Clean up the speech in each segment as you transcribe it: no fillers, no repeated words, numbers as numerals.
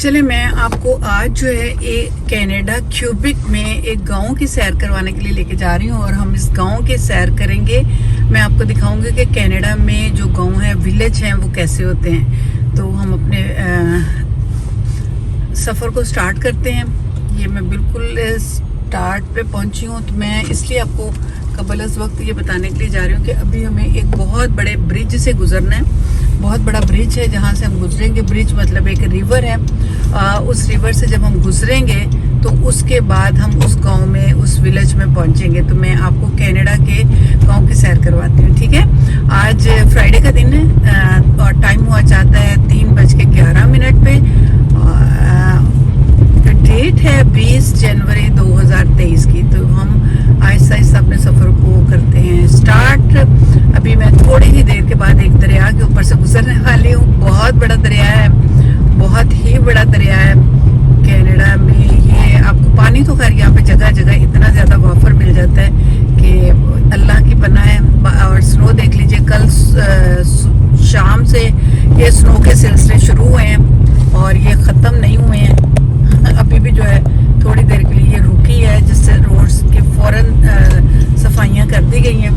चले मैं आपको आज जो है एक कनाडा क्यूबिक में एक गांव की सैर करवाने के लिए लेके जा रही हूँ और हम इस गांव के सैर करेंगे। मैं आपको दिखाऊंगी कि कनाडा में जो गांव है, विलेज हैं, वो कैसे होते हैं। तो हम अपने सफ़र को स्टार्ट करते हैं। ये मैं बिल्कुल स्टार्ट पे पहुंची हूँ, तो मैं इसलिए आपको कबल इस वक्त ये बताने के लिए जा रही हूँ कि अभी हमें एक बहुत बड़े ब्रिज से गुजरना है। बहुत बड़ा ब्रिज है जहाँ से हम गुजरेंगे। ब्रिज मतलब एक रिवर है। उस रिवर से जब हम गुजरेंगे तो उसके बाद हम उस गांव में, उस विलेज में पहुंचेंगे। तो मैं आपको कनाडा के गांव की सैर करवाती हूँ, ठीक है। आज फ्राइडे का दिन है और टाइम हुआ जाता है 3:11 पे। डेट है 20 जनवरी 2023 की। तो हम आहिस्ता आहिस्ता अपने सफ़र को करते हैं स्टार्ट। अभी मैं थोड़ी ही देर के बाद एक दरिया के ऊपर से गुजरने वाली हूँ। बहुत बड़ा दरिया है, बहुत ही बड़ा दरिया है कनाडा में। ये आपको पानी तो खैर यहाँ पे जगह जगह इतना ज़्यादा वाफर मिल जाता है कि अल्लाह की पनाह है। और स्नो देख लीजिए, कल शाम से ये स्नो के सिलसिले शुरू हुए हैं और ये ख़त्म नहीं हुए हैं। अभी भी जो है थोड़ी देर के लिए ये रुकी है, जिससे रोड्स की फ़ौरन सफाइयाँ कर दी गई हैं।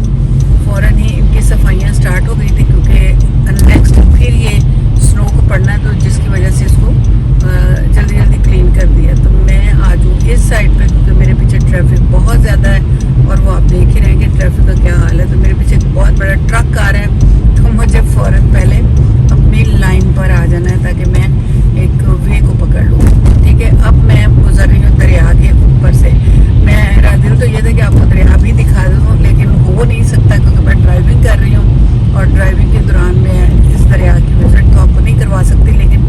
फ़ौरन ही इनकी सफाइयाँ स्टार्ट हो गई थी क्योंकि नेक्स्ट फिर ये स्नो को पड़ना, तो जिसकी वजह से इसको जल्दी जल्दी क्लीन कर दिया। तो मैं आ जाऊँ इस साइड पे क्योंकि मेरे पीछे ट्रैफिक बहुत ज़्यादा है और वो आप देख ही रहे हैं कि ट्रैफिक का क्या हाल है। तो मेरे पीछे एक बहुत बड़ा ट्रक आ रहा है, तो मुझे फ़ौरन पहले अपनी लाइन पर आ जाना है ताकि मैं एक वे को पकड़ लूँ, ठीक है। अब मैं गुजर रही हूँ दरिया के ऊपर से। मेरा दिल तो ये था कि आपको दरिया भी दिखा दूँ, लेकिन हो नहीं सकता क्योंकि मैं ड्राइविंग कर रही हूँ और ड्राइविंग के दौरान मैं इस दरिया की विजिट तो आपको नहीं करवा सकती। लेकिन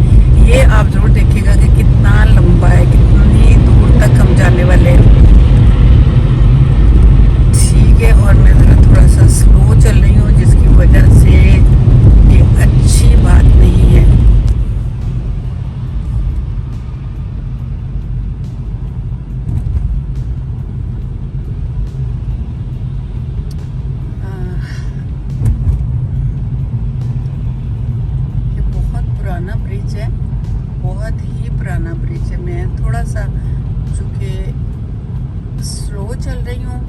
ये आप ज़रूर देखिएगा कि कितना लंबा है, कितनी दूर तक हम जाने वाले हैं, ठीक है। और मैं ज़रा थोड़ा सा स्लो चल रही हूँ जिसकी वजह से ये अच्छी बात नहीं है। पुराना ब्रिज है, बहुत ही पुराना ब्रिज है। मैं थोड़ा सा चूँकि स्लो चल रही हूँ,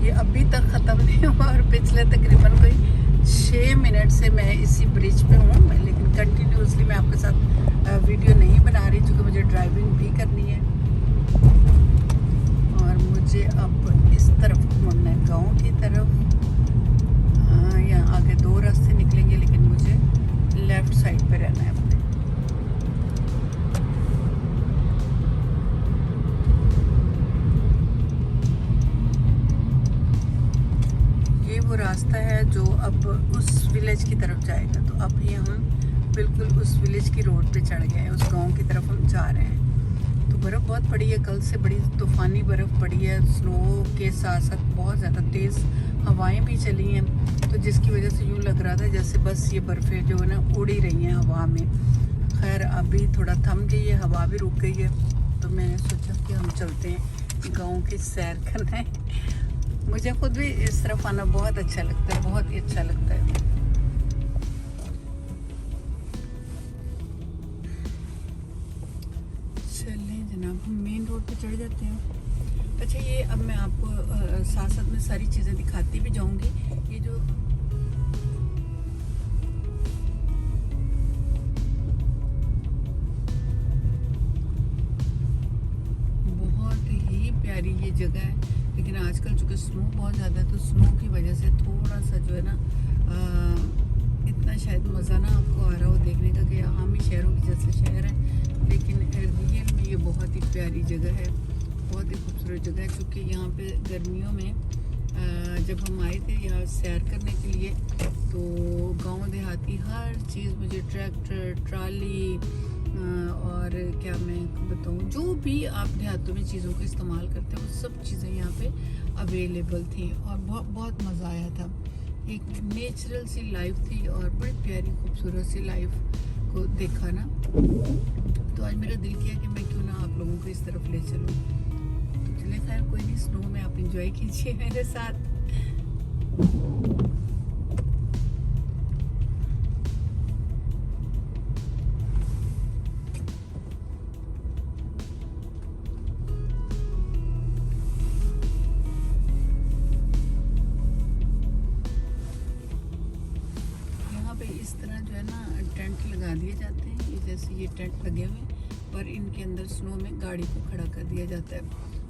ये अभी तक ख़त्म नहीं हुआ और पिछले तकरीबन कोई 6 मिनट से मैं इसी ब्रिज पे हूँ। लेकिन कंटिन्यूसली मैं आपके साथ वीडियो नहीं बना रही क्योंकि मुझे ड्राइविंग भी करनी है और मुझे अब इस तरफ मुड़ना है, गांव की तरफ। यहाँ आगे 2 रास्ते निकलेंगे लेकिन मुझे लेफ्ट साइड पे रहना है अपने। ये वो रास्ता है जो अब उस विलेज की तरफ जाएगा। तो अब ये हम बिल्कुल उस विलेज की रोड पे चढ़ गए हैं, उस गांव की तरफ हम जा रहे हैं। तो बर्फ़ बहुत पड़ी है, कल से बड़ी तूफ़ानी बर्फ़ पड़ी है। स्नो के साथ साथ बहुत ज़्यादा तेज़ हवाएं भी चली हैं, तो जिसकी वजह से यूँ लग रहा था जैसे बस ये बर्फ़ें जो है ना उड़ ही रही हैं हवा में। खैर अभी थोड़ा थम गई है, हवा भी रुक गई है, तो मैंने सोचा कि हम चलते हैं गाँव की सैर करने। मुझे खुद भी इस तरफ आना बहुत अच्छा लगता है, बहुत ही अच्छा लगता है। जनाब हम मेन रोड पे चढ़ जाते हैं। अच्छा, ये अब मैं आपको साथ साथ में सारी चीज़ें दिखाती भी जाऊंगी। ये जो बहुत ही प्यारी ये जगह है, लेकिन आजकल चूँकि स्नो बहुत ज़्यादा है तो स्नो की वजह से थोड़ा सा जो है ना इतना शायद मज़ा ना आपको आ रहा हो देखने का कि आम ही शहरों की जैसे शहर है, लेकिन रियल में ये बहुत ही प्यारी जगह है, बहुत ही खूबसूरत जगह है। क्योंकि यहाँ पे गर्मियों में जब हम आए थे यहाँ सैर करने के लिए, तो गांव देहाती हर चीज़ मुझे, ट्रैक्टर, ट्राली और क्या मैं बताऊँ, जो भी आप देहातों में चीज़ों का इस्तेमाल करते हैं वो सब चीज़ें यहाँ पे अवेलेबल थी और बहुत मज़ा आया था। एक नेचुरल सी लाइफ थी और बड़ी प्यारी खूबसूरत सी लाइफ को देखा ना, तो आज मेरा दिल किया कि मैं क्यों ना आप लोगों को इस तरफ ले चलूँ। तो चले, खैर कोई नहीं, स्नो में आप इंजॉय एंजॉय कीजिए मेरे साथ। इस तरह जो है ना टेंट लगा दिए जाते हैं, ये जैसे ये टेंट लगे हुए हैं पर इनके अंदर स्नो में गाड़ी को खड़ा कर दिया जाता है,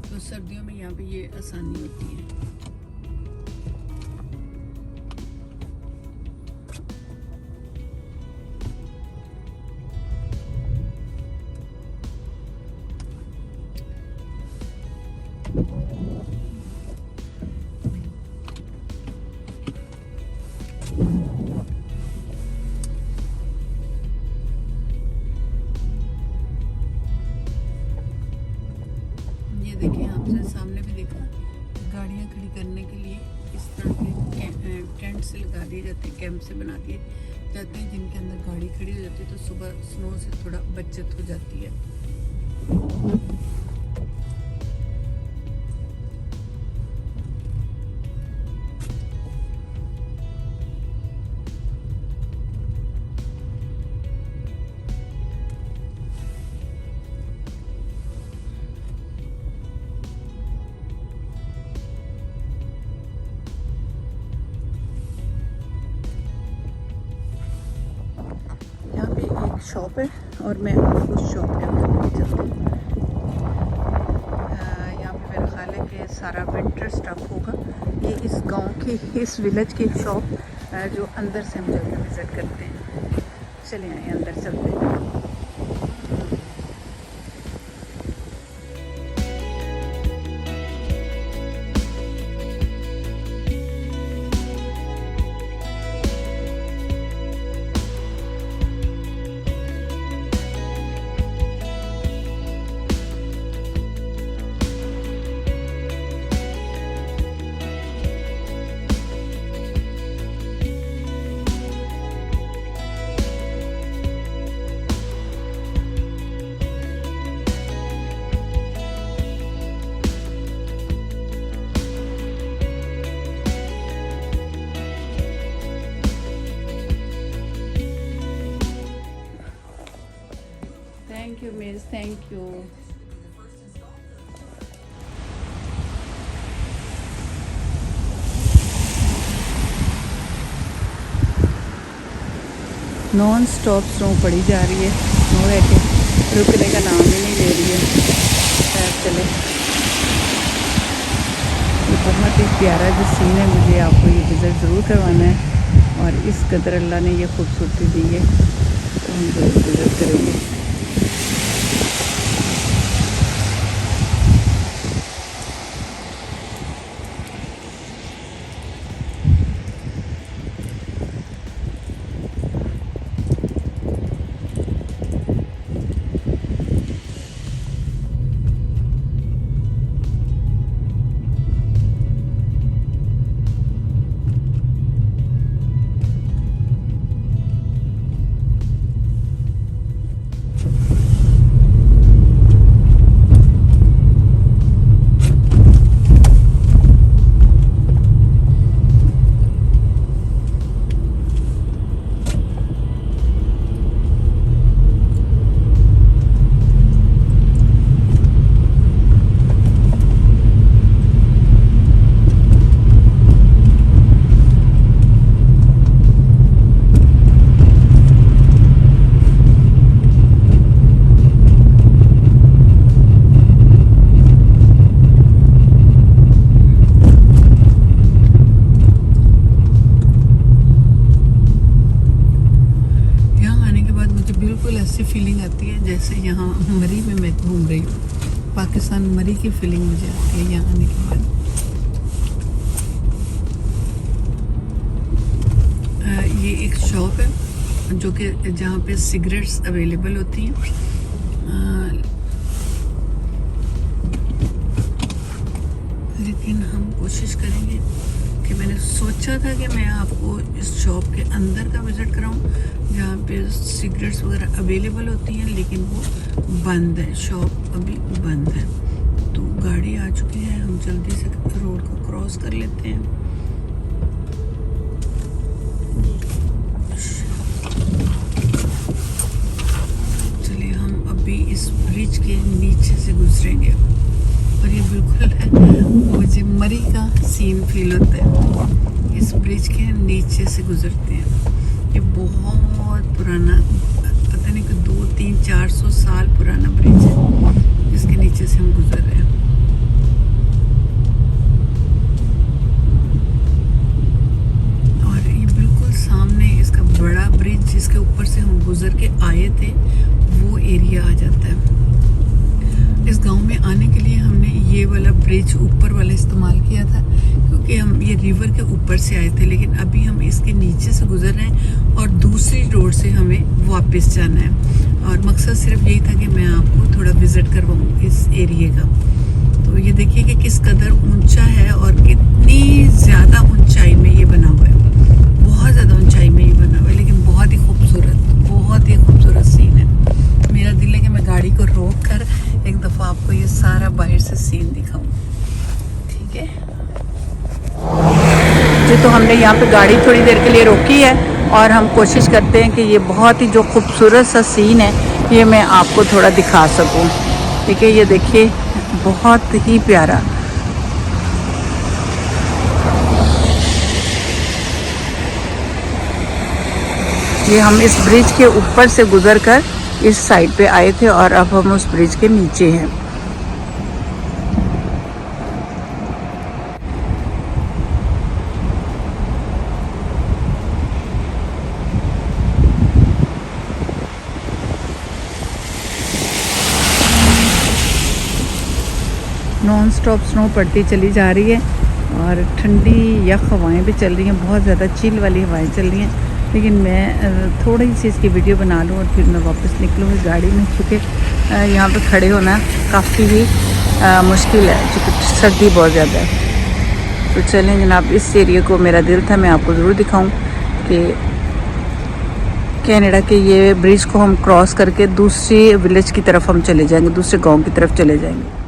तो सर्दियों में यहाँ पे ये आसानी होती है। देखिए आपने सामने भी देखा, गाड़ियाँ खड़ी करने के लिए इस तरह के टेंट से लगा दिए जाते हैं, कैंप से बना दिए जाते हैं, जिनके अंदर गाड़ी खड़ी हो जाती है, तो सुबह स्नो से थोड़ा बचत हो जाती है। शॉप है और मैं आपको उस शॉप के अंदर लेके चलती हूँ। यहाँ पे मेरा ख्याल है कि सारा विंटर स्टफ होगा। ये इस गांव की, इस विलेज की एक शॉप जो अंदर से हम जाकर विज़िट करते हैं। चलिए आइए अंदर चलते हैं। Thank you, Miss. Thank you. Non stop snow पड़ी जा रही है, स्नो है कि रुकने का नाम ही नहीं ले रही है। चले, ये बहुत ही प्यारा जो सीन है, मुझे आपको ये विज़िट ज़रूर करवाना है और इस कदर अल्लाह ने ये खूबसूरती दी है तो हम ज़रूर विज़िट करेंगे। ऐसी फीलिंग आती है जैसे यहाँ मरी में मैं घूम रही हूँ। पाकिस्तान मरी की फीलिंग मुझे आती है यहाँ आने के बाद। ये एक शॉप है जो कि जहाँ पे सिगरेट्स अवेलेबल होती हैं। लेकिन हम कोशिश करेंगे कि मैंने सोचा था कि मैं आपको इस शॉप के अंदर का विज़िट कराऊं जहाँ पे सिगरेट्स वगैरह अवेलेबल होती हैं, लेकिन वो बंद है, शॉप अभी बंद है। तो गाड़ी आ चुके हैं, हम जल्दी से रोड को क्रॉस कर लेते हैं। चलिए हम अभी इस ब्रिज के नीचे से गुजरेंगे और ये बिल्कुल मुझे मरी का सीन फील होता है। इस ब्रिज के नीचे से गुजरते हैं। ये बहुत पुराना, पता नहीं कि 200-400 साल पुराना ब्रिज है, इसके नीचे से हम गुजर रहे हैं। और ये बिल्कुल सामने इसका बड़ा ब्रिज जिसके ऊपर से हम गुजर के आए थे वो एरिया आ जाता है। इस गांव में आने के लिए हमने ये वाला ब्रिज ऊपर वाला इस्तेमाल किया था क्योंकि हम ये रिवर के ऊपर से आए थे, लेकिन अभी हम इसके नीचे से गुजर रहे हैं और दूसरी रोड से हमें वापस जाना है। और मकसद सिर्फ यही था कि मैं आपको थोड़ा विज़िट करवाऊँ इस एरिए का। तो ये देखिए कि किस कदर ऊंचा है और कितनी ज़्यादा ऊंचाई में ये बना हुआ है। बहुत ज़्यादा ऊंचाई में ये बना हुआ है, लेकिन बहुत ही खूबसूरत सीन है। मेरा दिल है कि मैं गाड़ी को रोक कर एक दफ़ा आपको ये सारा बाहर से सीन दिखाऊं। ठीक है जी, तो हमने यहाँ पे गाड़ी थोड़ी देर के लिए रोकी है और हम कोशिश करते हैं कि ये बहुत ही जो खूबसूरत सा सीन है ये मैं आपको थोड़ा दिखा सकूं। ठीक है, ये देखिए बहुत ही प्यारा। ये हम इस ब्रिज के ऊपर से गुजर कर इस साइड पे आए थे और अब हम उस ब्रिज के नीचे हैं। नॉन स्टॉप स्नो पड़ती चली जा रही है और ठंडी यख हवाएं भी चल रही हैं, बहुत ज़्यादा चिल वाली हवाएं चल रही हैं। लेकिन मैं थोड़ी सी इसकी वीडियो बना लूँ और फिर मैं वापस निकलूँगी गाड़ी में, क्योंकि यहाँ पे खड़े होना काफ़ी ही मुश्किल है क्योंकि सर्दी बहुत ज़्यादा है। तो चलें जनाब, इस एरिया को मेरा दिल था मैं आपको ज़रूर दिखाऊँ कि कनाडा के ये ब्रिज को हम क्रॉस करके दूसरी विलेज की तरफ हम चले जाएंगे, दूसरे गाँव की तरफ चले जाएंगे।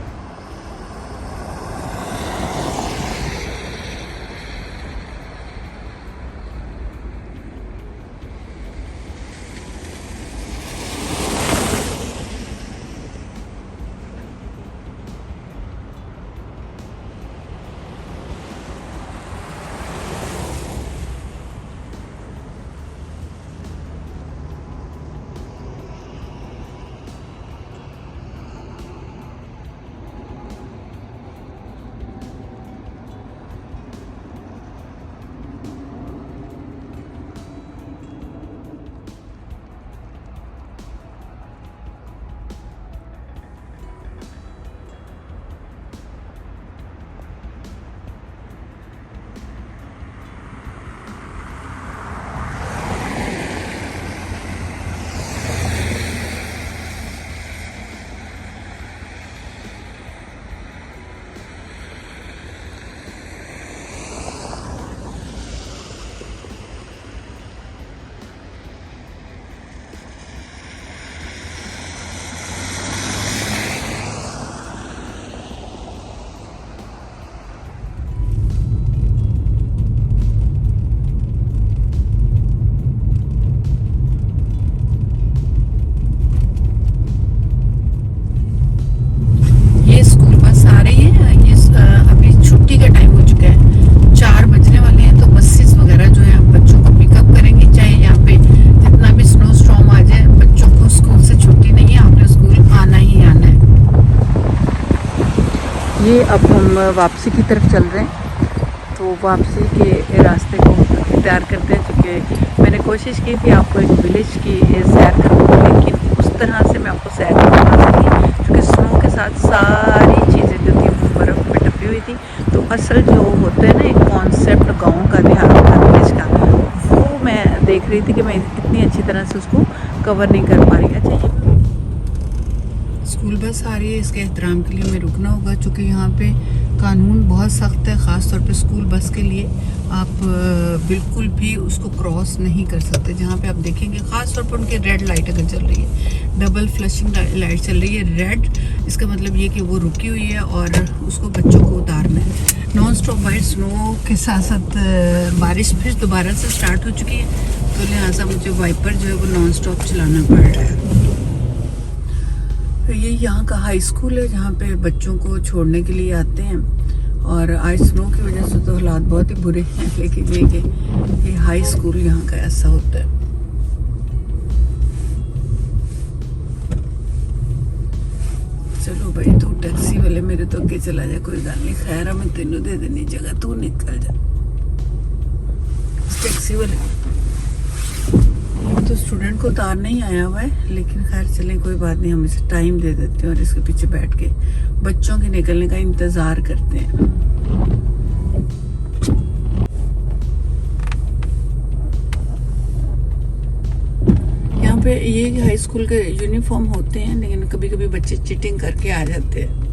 ये अब हम वापसी की तरफ चल रहे हैं, तो वापसी के रास्ते को तैयार करते हैं, क्योंकि मैंने कोशिश की थी आपको एक विलेज की सैर करवाऊँ, लेकिन उस तरह से मैं आपको सैर नहीं करवा सकी क्योंकि स्नो के साथ सारी चीज़ें जो थी वो बर्फ़ में टपी हुई थी। तो असल जो होता है ना एक कॉन्सेप्ट गाँव का, देहात का, विलेज का, वो मैं देख रही थी कि मैं इतनी अच्छी तरह से उसको कवर नहीं कर पा रही। अच्छा, स्कूल बस आ रही है, इसके एहतराम के लिए हमें रुकना होगा, चूँकि यहाँ पे कानून बहुत सख्त है, ख़ास तौर पे स्कूल बस के लिए। आप बिल्कुल भी उसको क्रॉस नहीं कर सकते। जहाँ पे आप देखेंगे ख़ास तौर पर उनकी रेड लाइट अगर चल रही है, डबल फ्लैशिंग लाइट चल रही है रेड, इसका मतलब ये कि वो रुकी हुई है और उसको बच्चों को उतारना है। नॉन स्टॉप वाइट स्नो के साथ साथ बारिश फिर दोबारा से स्टार्ट हो चुकी है, तो लिहाजा मुझे वाइपर जो है वो नॉन स्टॉप चलाना पड़ रहा है। तो ये यहाँ का हाई स्कूल है जहाँ पे बच्चों को छोड़ने के लिए आते हैं, और आज स्नो की वजह से तो हालात बहुत ही बुरे हैं, लेकिन ये कि ये हाई स्कूल यहाँ का ऐसा होता है। चलो भाई, तू टैक्सी वाले मेरे तो आगे चला जा, कोई गल नहीं, खैर मैं तेनों दे देनी जगह, तू निकल जा। टैक्सी वाले तो स्टूडेंट को उतारने ही आया हुआ है, लेकिन खैर चलें, कोई बात नहीं, हम इसे टाइम दे देते हैं और इसके पीछे बैठ के बच्चों के निकलने का इंतज़ार करते हैं। यहाँ पे ये हाई स्कूल के यूनिफॉर्म होते हैं, लेकिन कभी कभी बच्चे चीटिंग करके आ जाते हैं।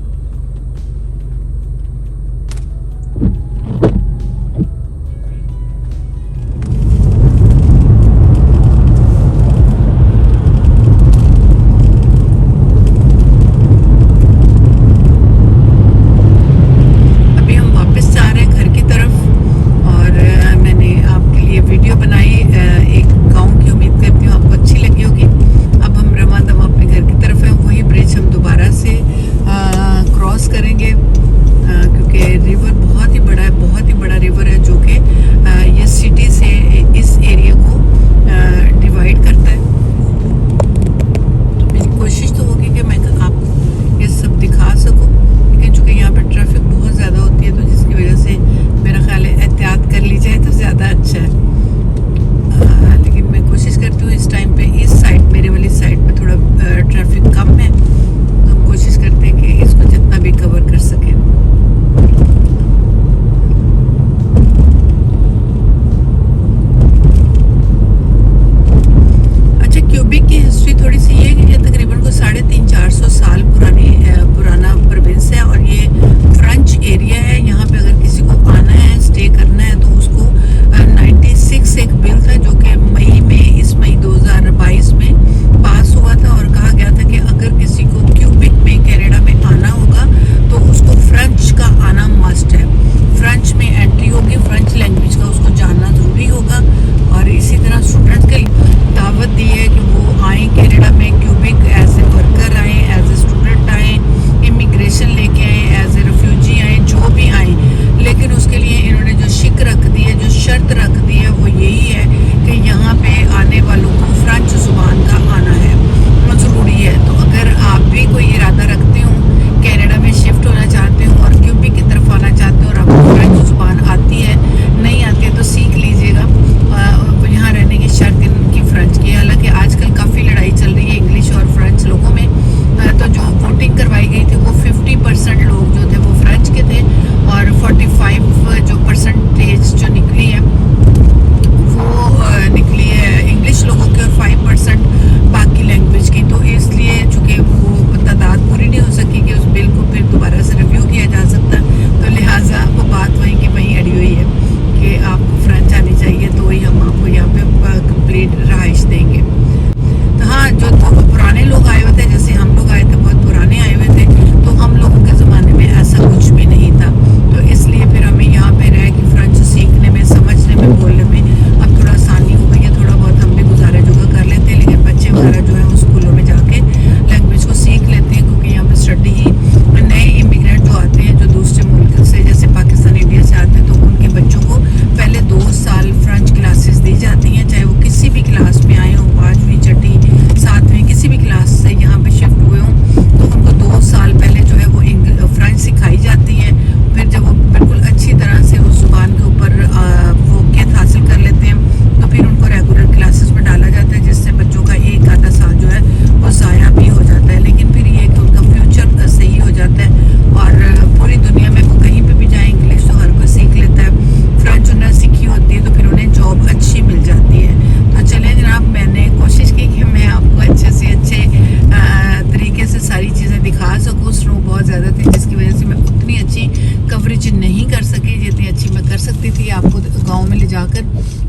थी आपको गांव में ले जाकर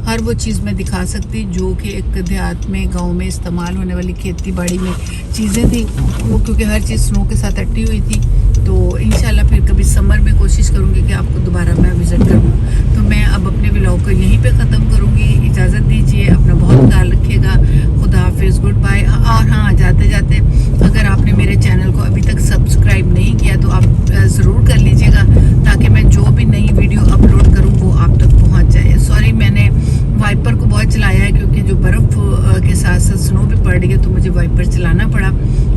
हर वो चीज़ मैं दिखा सकती जो कि एक देहात में गांव में इस्तेमाल होने वाली खेती बाड़ी में चीज़ें थी वो, क्योंकि हर चीज़ स्नो के साथ अट्टी हुई थी। तो इंशाल्लाह फिर कभी समर में कोशिश करूँगी कि आपको दोबारा मैं विज़िट करूँ। तो मैं अब अपने व्लॉग को यहीं पे ख़त्म करूँगी। इजाज़त दीजिए, अपना बहुत ख्याल रखिएगा। खुदा हाफिज़, गुड बाय। और हाँ, जाते जाते अगर आपने मेरे चैनल को अभी तक सब्सक्राइब नहीं किया तो आप ज़रूर कर लीजिएगा, ताकि मैं जो भी नई वीडियो अपलोड करूँ वो आप तक पहुँच जाए। सॉरी, मैंने वाइपर को बहुत चलाया है क्योंकि जो बर्फ़ के साथ साथ स्नो भी पड़ रही है तो मुझे वाइपर चलाना पड़ा,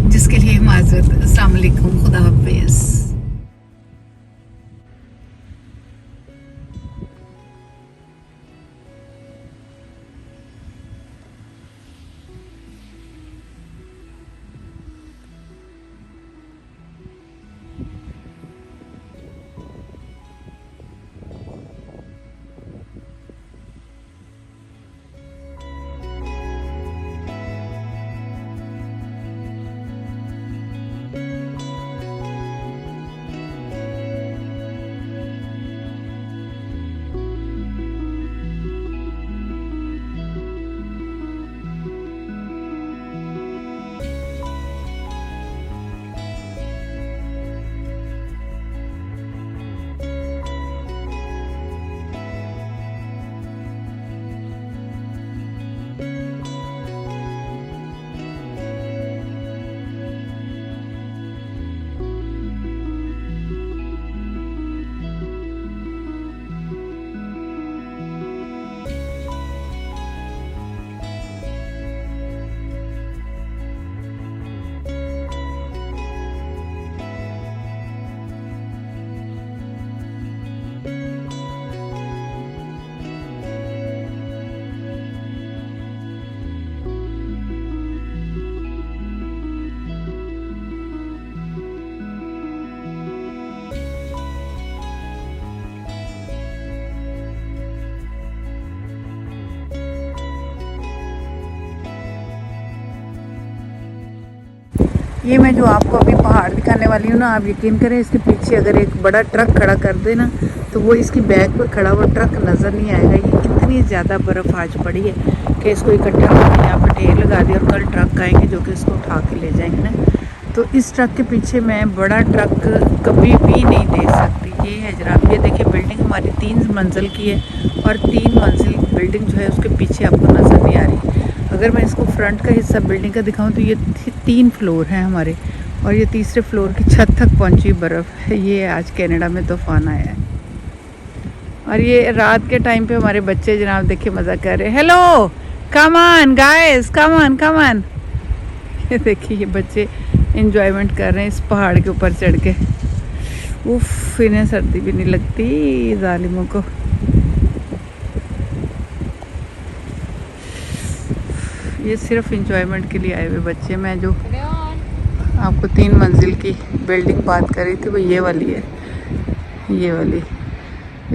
जिसके लिए माज़रत। अस्सलाम वालेकुम, खुदा हाफिज़। ये मैं जो आपको अभी पहाड़ दिखाने वाली हूँ ना, आप यकीन करें इसके पीछे अगर एक बड़ा ट्रक खड़ा कर दे ना तो वो इसकी बैक पे खड़ा हुआ ट्रक नज़र नहीं आएगा। ये कितनी ज़्यादा बर्फ़ आज पड़ी है कि इसको इकट्ठा करके यहाँ पर ढेर लगा दिया और कल ट्रक आएंगे जो कि इसको उठा के ले जाएंगे ना। तो इस ट्रक के पीछे मैं बड़ा ट्रक कभी भी नहीं देख सकती। ये है जनाब, ये देखिए बिल्डिंग हमारी 3 मंजिल की है और 3 मंजिल बिल्डिंग जो है उसके पीछे आपको नज़र नहीं आ रही। अगर मैं इसको फ्रंट का हिस्सा बिल्डिंग का दिखाऊं तो ये 3 फ्लोर हैं हमारे और ये तीसरे फ्लोर की छत तक पहुंची बर्फ़ है। ये आज कनाडा में तूफ़ान आया है और ये रात के टाइम पे हमारे बच्चे जनाब देखिए मज़ा कर रहे हैं। Hello, come on guys, come on, come on. ये देखिए ये बच्चे एंजॉयमेंट कर रहे हैं इस पहाड़ के ऊपर चढ़ के। उफ, इन्हें सर्दी भी नहीं लगती जालिमों को। ये सिर्फ एंजॉयमेंट के लिए आए हुए बच्चे। मैं जो आपको 3 मंजिल की बिल्डिंग बात कर रही थी वो ये वाली है, ये वाली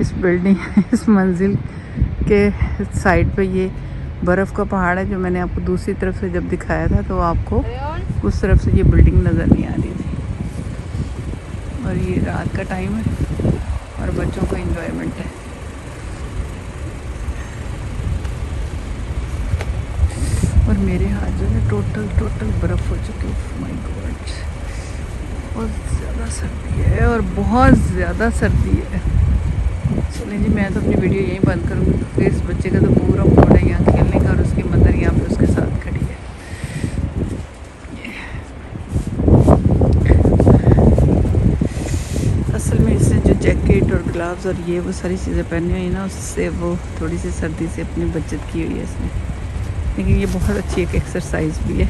इस बिल्डिंग इस मंजिल के साइड पे ये बर्फ़ का पहाड़ है जो मैंने आपको दूसरी तरफ से जब दिखाया था तो आपको उस तरफ से ये बिल्डिंग नज़र नहीं आ रही थी। और ये रात का टाइम है और बच्चों को एंजॉयमेंट है। और मेरे हाथ जो है टोटल बर्फ़ हो चुकी है। माय गॉड, बहुत ज़्यादा सर्दी है और बहुत ज़्यादा सर्दी है। चलिए जी, मैं तो अपनी वीडियो यहीं बंद करूँगी क्योंकि इस बच्चे का तो पूरा मूड है यहाँ खेलने का और उसकी मदर यहाँ पे उसके साथ खड़ी है। असल में इससे जो जैकेट और ग्लव्स और ये वो सारी चीज़ें पहनी हुई है ना, उससे वो थोड़ी सी सर्दी से अपनी बचत की हुई है इसने। लेकिन ये बहुत अच्छी एक एक्सरसाइज भी है।